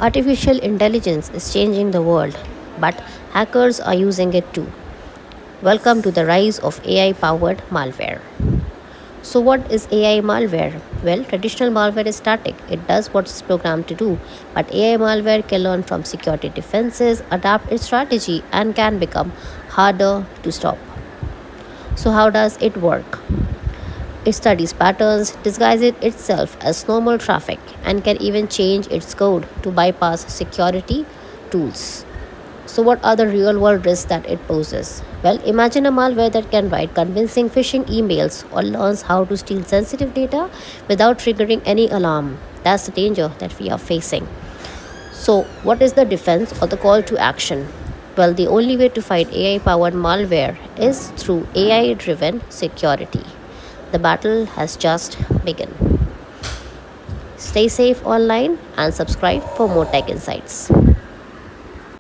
Artificial intelligence is changing the world, but hackers are using it too. Welcome to the rise of AI powered malware. So, what is AI malware? Well, traditional malware is static, it does what it's programmed to do, but AI malware can learn from security defenses, adapt its strategy, and can become harder to stop. So, how does it work? It studies patterns, disguises itself as normal traffic, and can even change its code to bypass security tools. So, what are the real world risks that it poses? Well, imagine a malware that can write convincing phishing emails or learns how to steal sensitive data without triggering any alarm. That's the danger that we are facing. So, what is the defense or the call to action? Well, the only way to fight AI powered malware is through AI driven security. The battle has just begun. Stay safe online and subscribe for more tech insights.